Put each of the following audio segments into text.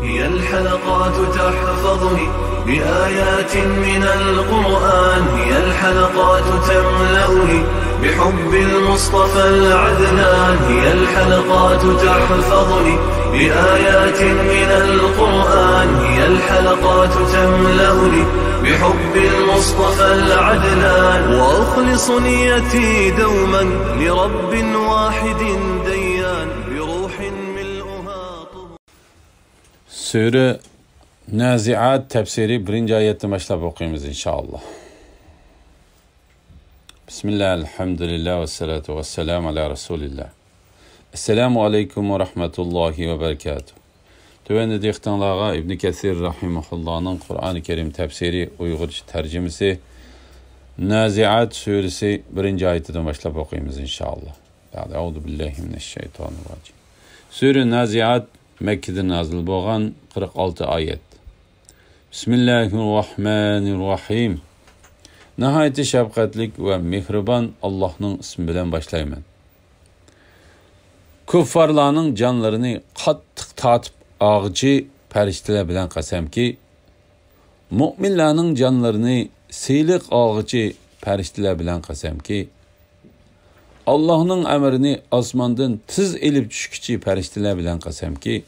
هي الحلقات تحفظني بآيات من القرآن، هي الحلقات تملأني بحب المصطفى العدنان، هي الحلقات تحفظني بآيات من القرآن، هي الحلقات تملأني بحب المصطفى العدنان، وأخلص نيتي دوما لرب واحد ديان بروح ملؤها طهور. Sure Naziat tefsiri 1. ayetten başlayıp okuyumuz inşallah. Bismillah, elhamdülillah ve salatu ve selamu ala Resulillah. Esselamu aleyküm ve rahmetullahi ve berekatuhu. Tövende dehtanlığa İbn Kesir rahimahullah'ın Kur'an-ı Kerim tefsiri Uygurca tercümesi Naziat suresi 1. ayetten başlayıp okuyumuz inşallah. Euzubillahimineşşeytanirracim. Sure Naziat Mekke'de nazil bolgan 46 ayet. Bismillahirrahmanirrahim. Nihayeti şefkatlik ve mihriban Allah'ın ismi bilen başlayman. Kuffarlarning canlarını qattiq tatib ağcı perişteler bilen qasam ki, mu'minlarning canlarını siyliq ağcı perişteler bilen qasam ki, Allah'ın emrini asmandan tiz elip düşküçü perişteler bilen qasam ki,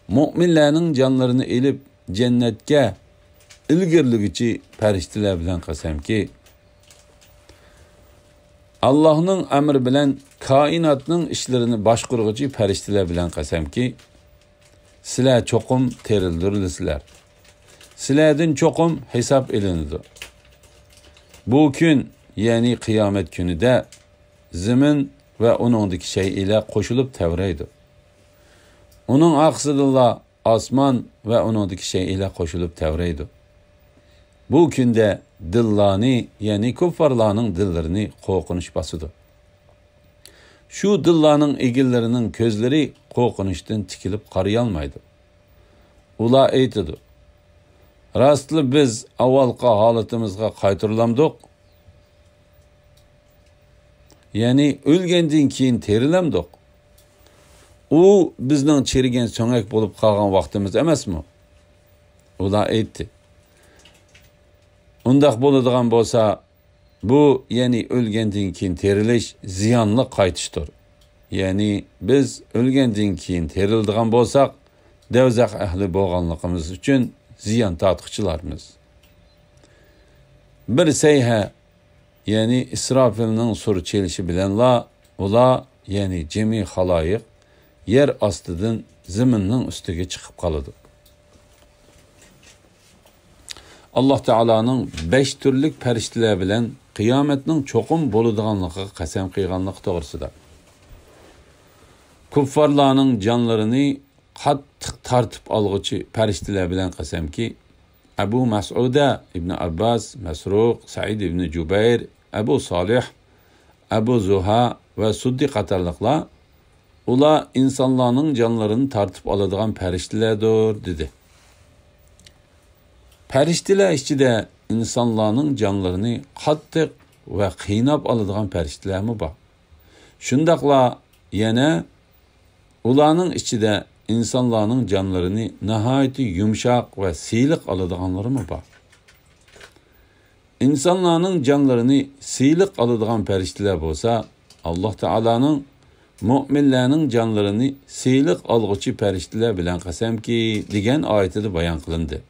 mu'minlarning canlarını elip cennetke ilgirligiçi perişteler bilen qasam ki, Allah'ın emri bilen kainatning işlerini başqurguchi perişteler bilen qasam ki, sizlar çoqum terildirilsizlar. Sizlardan çoqum hesap elinidi. Bu gün, yani kıyamet günüde zimin ve onundaki şey ile koşulup tevreydi. Onun aksıdilla asman ve onundaki şey ile koşulup tevreydi. Bu günde dillani, yani kuffarlarning dillerini qo'rqinish basıdı. Şu dillarning egillerinin közleri qo'rqinishdan tikilip qarayolmaydi. Ular aytadi: Rastlı biz avvalgi holatimizga qaytirilamdiq. Yani ölgenden keyin terilamdiq. U bizning chirigan so'ngak bo'lib qolgan vaqtimiz emasmi? Ular aytdi: Undaq bo'ladigan bo'lsa, bu yani ölgenden keyin terilish ziyonli qaytishdir. Yani biz ölgenden keyin terildigan bo'lsak, devzaq ahli bo'lganligimiz uchun ziyon tortqichilarmiz. Bir sayha, yani İsrafilning sur çelişi bilenla, ular yani cemi haloyiq yer ostidan ziminning ustiga chiqib qoladi. Allah Teala'nın 5 türlük perişteler bilen kıyametning çoqum bo'ladiganligiga qasam qilganlik to'g'risida. Kuffarlarning canlarını qattiq tartib olg'uchi perişteler bilen qasam ki, Abu Mas'uda, İbn Abbas, Masruq, Said ibn Jubayr, Abu Salih, Abu Zuha ve Suddi qatarlıqlar, ular insanlarning canlarını tartib oladigan periştelerdir dedi. Perişteler içinde insanların canlarını qattiq ve qiynab oladigan perişteler mi var? Şundaqla yana ularning içinde insanların canlarını nihayeti yumşaq ve siyliq oladiganları mı var? İnsanların canlarını siyliq oladigan perişteler bolsa, Allah Teala'nın mu'minlarning canlarını siyliq olg'uchi perişteler bilen qasam ki degan oyatida bayon qilindi.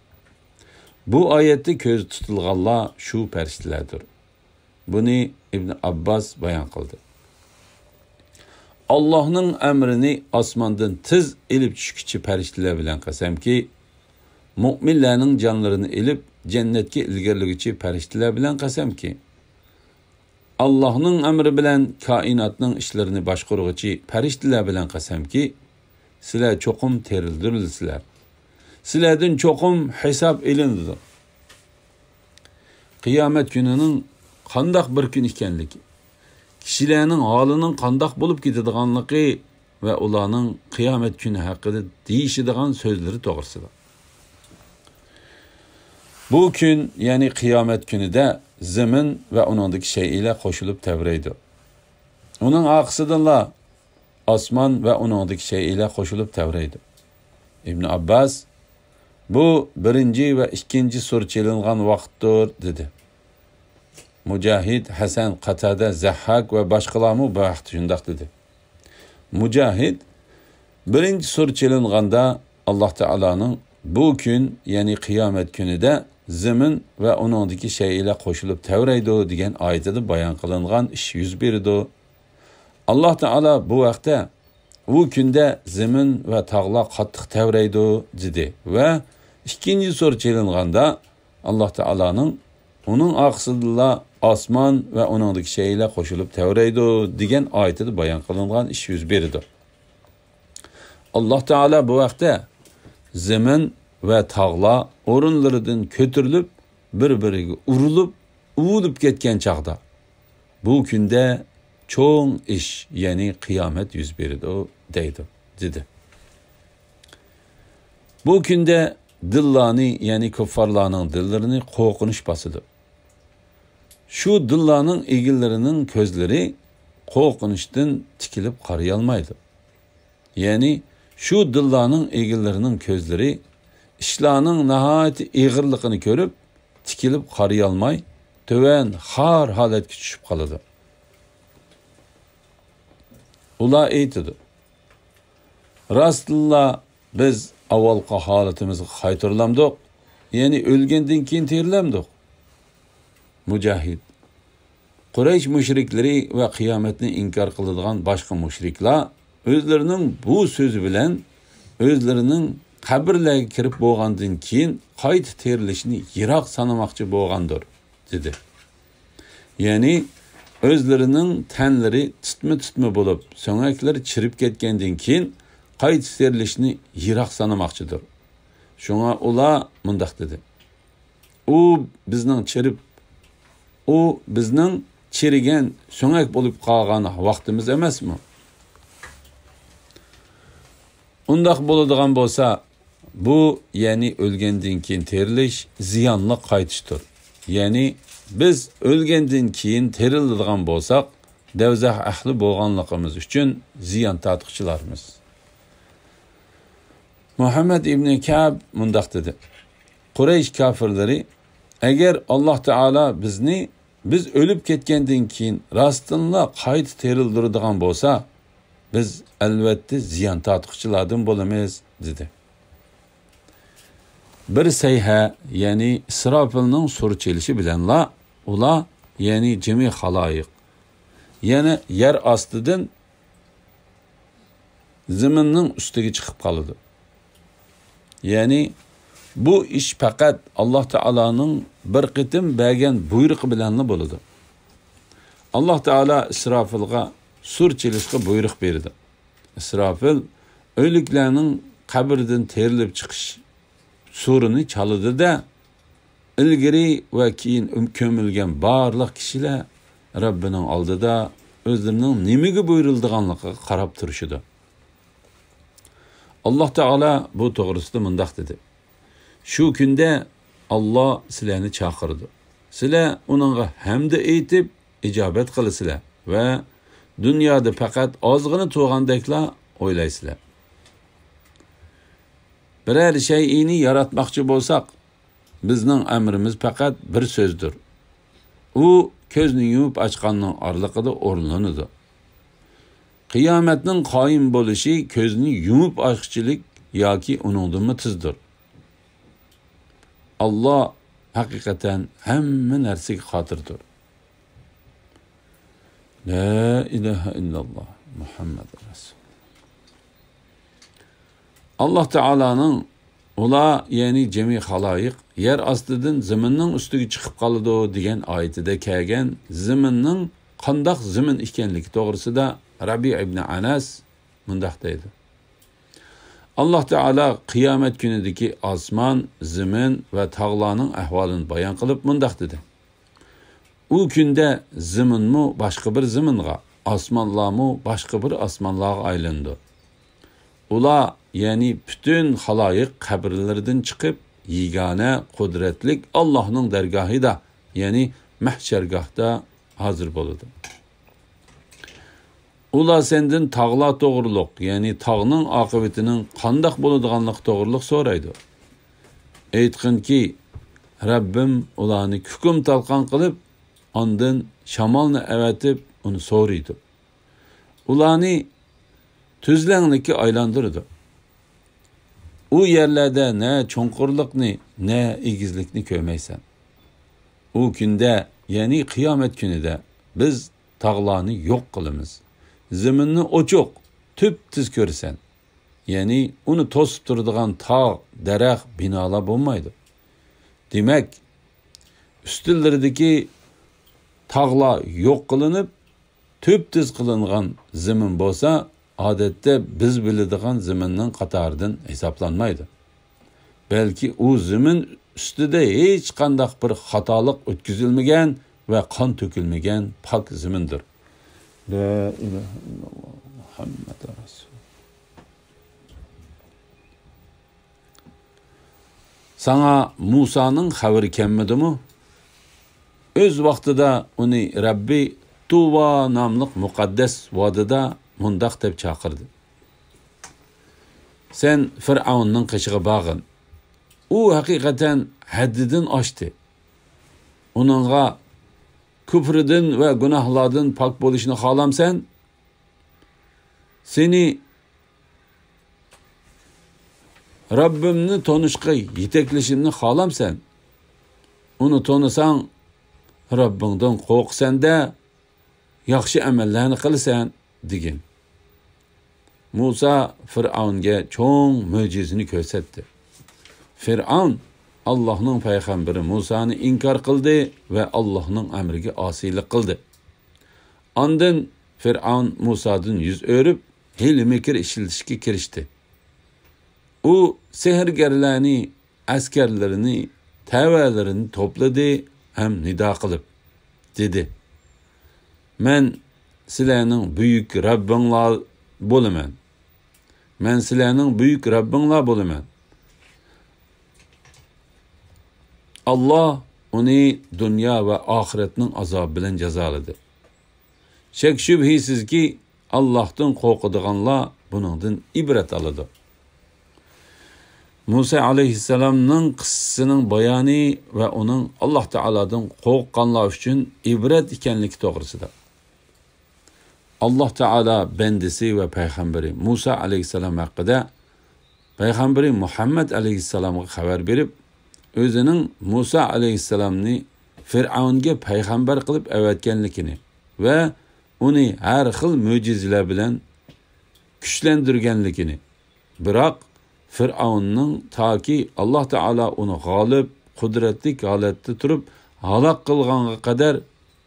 Bu ayette köz tutulganlar şu periştelerdir. Bunu İbn Abbas bayan kıldı. Allah'ın emrini asmandan tiz elip düşküçü perişteler bilen qasam ki, mu'minlarning canlarını elip cennetke ilgirligichi perişteler bilen qasam ki, Allah'ın emri bilen kainatning işlerini başqurguchi perişteler bilen qasam ki, sizlar çoqum terildirilsizlar. Sizlardan çoqum hesap elindi. Kıyamet gününün qandaq bir gün ekanligi, kishilarning holining qandaq bo'lib ketadiganligi va ularning qiyomat kuni haqida deyishadigan so'zlari to'g'risida. Bu gün, yani kıyamet günü de zimin ve onundaki şey ile koşulup tevreydi. Onun aksıdınla asman ve onundaki şey ile koşulup tevreydi. İbn Abbas bu birinci ve ikinci sur çelingan vaqtdir dedi. Mujahid, Hasan, Qatada, Zahhak ve başqalarmı bu vaqt şundaq dedi. Mujahid birinci sur çelinganda Allah Teala'nın bu gün yani kıyamet günü de zimin ve onundaki şey ile koşulup tevreydi degan ayetde bayan kılıngan iş yüz berdi. Allah Teala bu vaqtda bu günde zimin ve tağla qattiq tevreydi dedi ve ikinci sur çelinganda Allah Teala'nın onun aqsıdla asman ve onundaki şey ile koşulup tevreydi degan ayetde bayan kılıngan iş yüz berdi. Allah Teala bu vaqtda zemin ve tağla orunlarından kötürülüp bir-biriga urilib, uvilib ketgan chaqda bu kunda cho'ng ish, ya'ni qiyomat yuz berdi dedi. Bu kunda dillarni, ya'ni kuffarlarning dillarini qo'rqinish bosadi. Shu dillarning egillarining ko'zlari qo'rqinishdan tikilib qaraya olmaydi. Ya'ni şu dillarning egillarining ko'zlari ishlarning nihoyat ig'irligini ko'rib, tikilib qaraya olmay, to'van xar holatga tushib qoladi. Ular aytadi: "Rasululloh, biz avvalgi holatimizga qaytarilamdik, ya'ni o'lgandan keyin terilamdik." Mujahid: Quraysh mushriklari va qiyomatni inkor qiladigan boshqa mushriklar özlerinin bu sözü bilen özlerinin kabirlerine kirip boğandın keyin qayt terilişini yirak sanamakçı boğandır dedi. Yani özlerinin tenleri tutma bulup söngekleri çirip ketkendiğin keyin qayt terilişini yirak sanamakçıdır. Şuna ula mundaq dedi. O bizning çirigen söngek bulup qalğan vaxtımız emas mı? Undaq bo'ladigan bo'lsa, bu yani o'lgandan keyin terilish ziyonli qaytishdir. Ya'ni biz o'lgandan keyin teriladigan bo'lsak, davzah ahli bo'lganligimiz uchun ziyon tortqichilarmiz. Muhammad ibn Ka'b mundaq dedi: Quraysh kafirlari agar Alloh Taala biz o'lib ketgandan keyin rostdanla qayt terildiradigan bo'lsa, biz elbette ziyan tatqıçılardan bo'lamiz dedi. Bir sayha, yani İsrafilning sur çelişi bilenla ula, yani cemi halayiq, yani yer astidan ziminning ustiga chiqib qoladi. Yani bu iş faqat Allah Teala'nın bir qitim bergan buyrug'i bilenla bo'ladi. Allah Teala İsrafilga sur çelişki buyruk berdi. İsrafil ölüklerinin kabirden terilip çıkış surunu çalıdı da ilgiri ve keyin kömülgen barlıq kişiler Rabbinin aldıda özlerinin nimigi buyurulduğanlığı qarab turuşudu. Allah Teala bu toğrusida mundaq dedi: Şu günde Allah sizlarni chaqirdi. Sizlar onunğa hamd aytib icabet qilsizlar ve dünyada fakat ozg'ini to'g'andeklar o'ylaysizlar. Biror shay'ini yaratmoqchi bo'lsak, bizning amrimiz fakat bir so'zdir. U ko'zni yumib ochganning orliqida o'rnlanadi. Qiyomatning qoyim bo'lishi ko'zni yumib ochchilik yoki uningdan tizdir. Allah haqiqatan hamma narsaga qodirdir. La ilahe illallah Muhammed Resul. Allah Teala'nın ula, yani cemi halayiq yer astidan ziminning ustiga chiqib qoladi degan oyatida kelgan ziminning qandoq zimin ekanligi to'g'risida Rabi ibn Anas mundaq deydi: Allah Teala qiyomat kunidagi osmon, zimin va tog'larning ahvolini bayon qilib mundaq dedi: U kunda ziminmi başqa bir ziminga, osmonlarmi başqa bir osmonlarga aylandi. Ular, yani bütün halayiq qabrlaridan chiqib, yegana qudratlik Allohning dargohida, da, yani mahshargohda hazır bo'ladi. Ular senden tağlar toğruluq, yani tağның aqıbetinin qandaq boladiganlıq toğruluq so'raydi. Aytqin ki, Rabbim ularni hukm talqon qilib, ondan shamolni avatib, uni so'raydi. Ularni tuzlangniki aylantirdi. U yerlarda ne cho'nqurliqni, ne egizlikni ko'rmaysan. U kunda, yani qiyomat kunida biz tağlarni yo'q qilamiz. Ziminni ochiq, tüp-tüz ko'rsan. Yani uni to'sib turadigan tog', daraxt, binolar bo'lmaydi. Demak, ustunlaridagi tağlar yo'q qilinib, tüp-tüz qilingan zimin bo'lsa, odatda biz biladigan ziminning qatoridan hisoblanmaydi. Balki u zimin ustida hech qanday bir xatolik o'tkazilmagan va qon to'kilmagan pok zimindir. La ilaha illalloh Muhammad rasul. Sana Musa'nın xabari kelmedimi? Öz vaqtida uni Rabbi Tuva namlıq muqaddas vodida mundaq deb chaqirdi. Sen Fir'avnning qishig'i bag'in. U haqiqatan haddidan oshdi. Uningga küfrüdün ve günahlardan pak bo'lishni xohlamsan? Seni Rabbimni tonishga yetaklashimni xohlamsan? Uni tonisang, Rabbingdan qo'rqsanda, yaxshi amallarni qilsan, degan. Musa Fir'avnga cho'ng mo'jizani ko'rsatdi. Fir'avn Allah'ın payg'ambari Musa'ni inkar qildi ve Allah'ın emriga osiylik qildi. Ondan Fir'avn Musa'dan yüz o'rib, hiyla-mikr ishlatishga kirishdi. U sehrgarlarni, askarlarini, tavalarini to'pladi ham nido qilib dedi: "Men sizlarning buyuk Rabbinglar bo'laman. Men sizlarning buyuk Rabbinglar bo'laman." Allah uni dünya ve ahiretinin azabı bilen cezaladı. Şek şübhisiz ki Allah'tan korkuduğanlar bunundan ibret alıdı. Musa aleyhisselam'ın kıssasının bayanı ve onun Allah Teala'dan korkanlar için ibret ikenlik doğrusudur. Allah Teala bendisi ve peygamberi Musa aleyhisselam hakkında peygamberi Muhammed aleyhisselam'a haber verip özünün Musa aleyhisselamni Fir'avnga payg'ambar qilib avatganligini ve uni har xil mo'jizalar bilan kuchlantirganligini. Biroq Fir'avnning taki Allah Taala uni g'olib, qudratli holatda turib halok qilganga qadar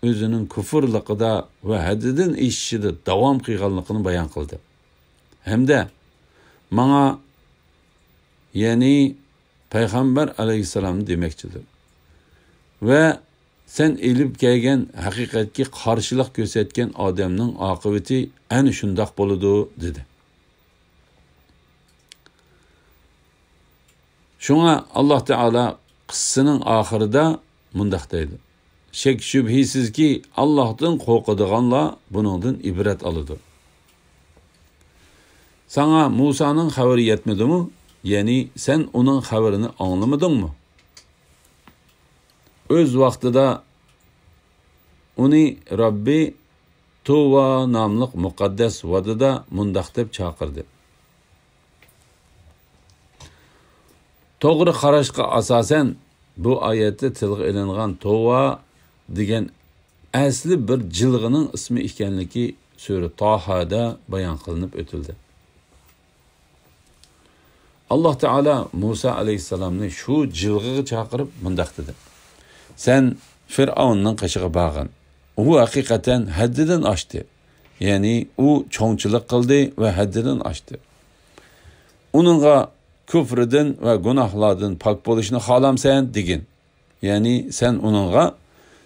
o'zining kufrligida va haddidan eshishida davom qilganligini bayon qildi. Hamda menga yani Peygamber aleyhisselam demekçidir. Ve sen elip kelgen hakikatki karşılık göstergen adamның akıbeti en şundaq boludu dedi. Şuna Allah Teala kıssının ahırda mundaq deydi. Şek şübhisiz ki Allah'tan korkuduğanlar bunundan ibret alıdı. Sana Musa'nın haberi yetmedi mi? Yani sen onun haberini anlamadın mı? Öz vaqtida uni Rabbi Tuva namlıq muqaddas vodida mundaq deb chaqirdi. To'g'ri qarashga asosan bu oyatda tilga ilingan Tuva degan asli bir jilg'ining ismi ekanligi sura Tohada bayon qilinib o'tildi. Allah Teala Musa aleyhisselamni şu jilg'iga chaqirib mundaq dedi: Sen Fir'avnning qishig'i bag'in. U haqiqatan haddidan oshdi. Yani u cho'ngchilik qildi va haddidan oshdi. Uningga küfrdan va gunohlardan pok bo'lishni xohlamsan degin. Yani sen uningga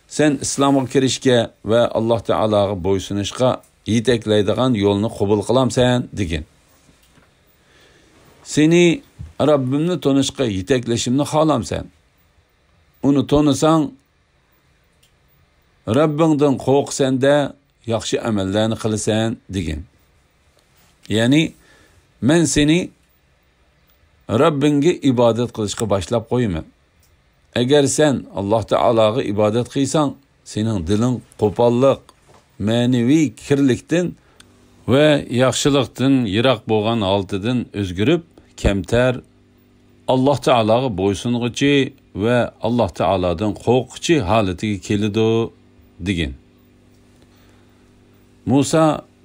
sen islomga kirishga va Alloh Taolaga bo'ysunishga yetaklaydigan yo'lni qabul qilamsan degin. Seni Rabbimni tanishga yetaklashimni xohlamsan. Uni tanısang, Rabbingdan qo'rqsanda yaxshi amallarni qilasan degan. Ya'ni men seni Rabbingga ibodat qilishga boshlab qo'yaman. Agar sen Alloh taologa ibodat qilsang, sening diling qo'pollik, ma'naviy kirlikdan va yaxshilikdan yiroq bo'lgan holatidan o'zgarib, kamtar, Alloh taologa bo'ysunguchi va Alloh taolodan qo'rquvchi holatiga keladi degan. Musa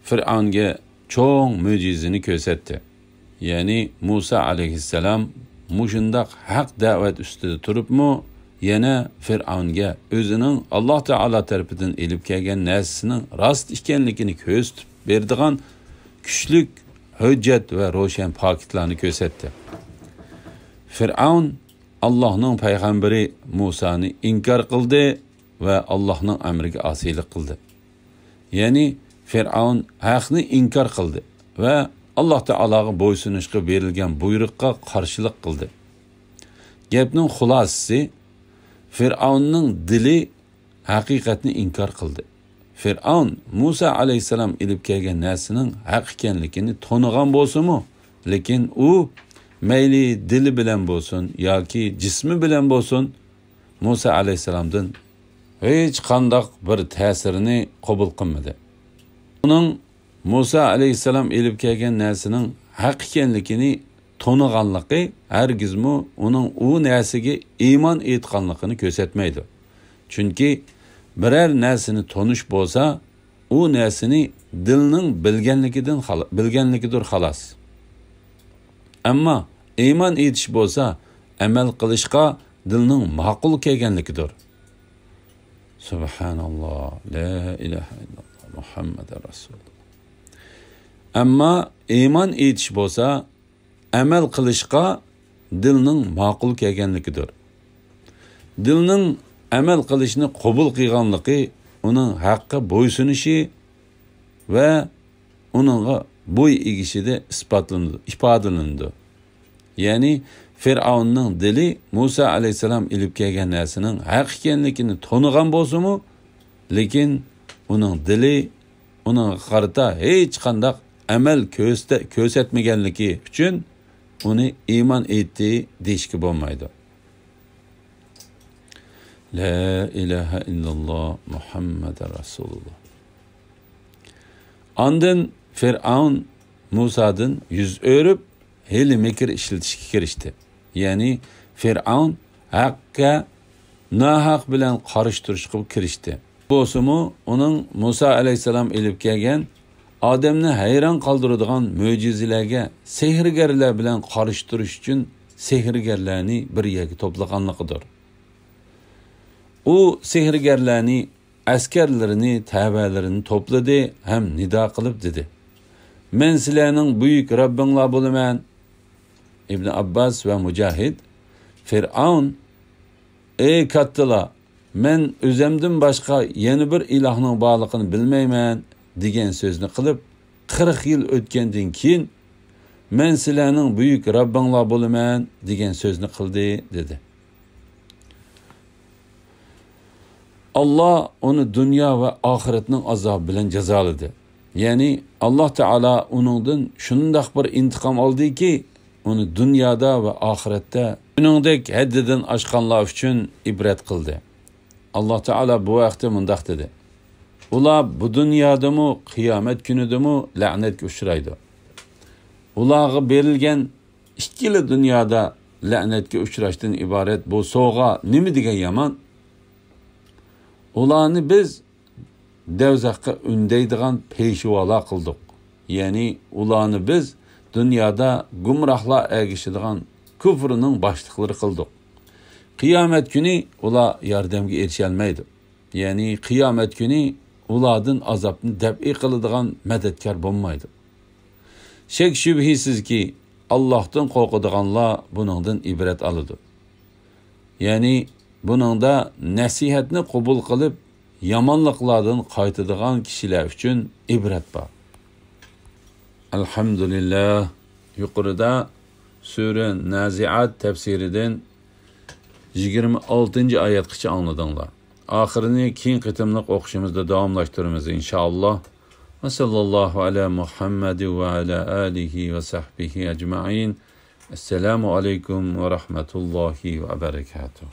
Fir'avnga cho'ng mo'jizani ko'rsatdi. Ya'ni Musa alayhissalom mushundaq haq da'vat ustida turibmi, yana Fir'avnga o'zining Alloh taolo tarafidan elib kelgan narsasining rost ekanligini ko'rsatib berdigan kuchlik hujjat va ro'shan faktlarni ko'rsatdi. Fir'avn Allohning payg'ambari Musani inkor qildi va Allohning amriga osiylik qildi. Ya'ni Fir'avn haqni inkor qildi va Alloh taologa bo'ysunishga berilgan buyruqqa qarshilik qildi. Gapning xulosasi, Fir'avnning dili haqiqatni inkor qildi. Fir'avn Musa alayhissalom ilib kelgan narsaning haq ekanligini tonigan bo'lsa-mu, lekin u mayli dili bilan bo'lsin yoki jismi bilan bo'lsin, Musa alayhissalomdan hech qanday bir ta'sirini qabul qilmadi. Uning Musa alayhissalom ilib kelgan narsaning haq ekanligini toniganligi hargizmi uning u narsaga iymon etganligini ko'rsatmaydi. Chunki biror narsani tonish bo'lsa, u narsani dilning bilganligidir xolos. Ammo iymon etish bo'lsa, amal qilishga dilning ma'qul kelganligidir. Subhanalloh, la ilaha illalloh, Muhammadur Rasululloh. Ammo iymon etish bo'lsa, amal qilishga dilning ma'qul kelganligidir. Dilning amal qilishni qabul qilganligi uning haqqa bo'ysunishi va uningga bo'y egishida ifodalanadi. Ya'ni Fir'avnning dili Musa alayhissalom ilib kelgan narsaning haq ekanligini tonigan bo'lsa-mu, lekin uning dili uning qarata hech qanday amal ko'rsatmaganligi uchun uni iymon etdi deyishga bo'lmaydi. La ilaha illalloh Muhammadur Rasululloh. Ondan Fir'avn Musadan yüz o'rib hili mekir ishlatishga kirishdi. Ya'ni Fir'avn haqqa nahaq bilan qarishtirishga kirishdi. Bo'lsa-mu, uning Musa alayhissalom ilib kelgan odamni hayron qoldiradigan mo'jizalarga sehrgarlar bilan qarishtirish uchun sehrgarlarni bir yerga to'plaganligidir. U sehrgarlarni askarlarini, tabalarini to'pladi ham nido qilib dedi: "Men sizlarning buyuk Rabbinglar bo'laman." İbn Abbas ve Mücahid, Fir'avn, "Ey kattalar, men o'zimdan boshqa yana bir ilohning borligini bilmayman" degan so'zni qilib, 40 yil o'tgandan keyin "Men sizlarning buyuk Rabbinglar bo'laman" degan so'zni qildi dedi. Allah onu dünya ve ahiretning azobi bilan jazoladi. Ya'ni Alloh taolo uningdan shunday bir intiqom oldiki, uni dunyoda va oxiratda uningdek haddidan oshganlar uchun ibrat qildi. Alloh taolo bu vaqtda mundaq dedi: "Ular bu dunyodami, qiyomat kunidami la'natga uchraydi. Ularga berilgan ikkili dunyoda la'natga uchrashdan iborat bu sovg'a nima degan yomon? Ularni biz devzaqqa undaydigan peshvolar qildik. Ya'ni ularni biz dünyada gumrohlar ergishadigan kufrning boshliqlari qildik. Qiyomat kuni ular yordamga erisha olmaydi. Ya'ni qiyomat kuni ulardan azobni dab'i qiladigan madadkor bo'lmaydi. Shek shubhisizki Allohdan qo'rqadiganlar buningdan ibrat oladi. Ya'ni buningda nasihatni qabul qilib yomonliklardan qaytadigan kishilar uchun ibrat bor. Elhamdülillah, yuqorida Sura Naziat tafsiridan 26 oyatgacha angladinglar. oxirini keyin qitimliq o'qishimizda davomlashtiramiz inshaalloh. Va sallallohu ala Muhammad va ala alihi va sahbihi ajma'in. Assalomu alaykum va rahmatullohi va barakatuh.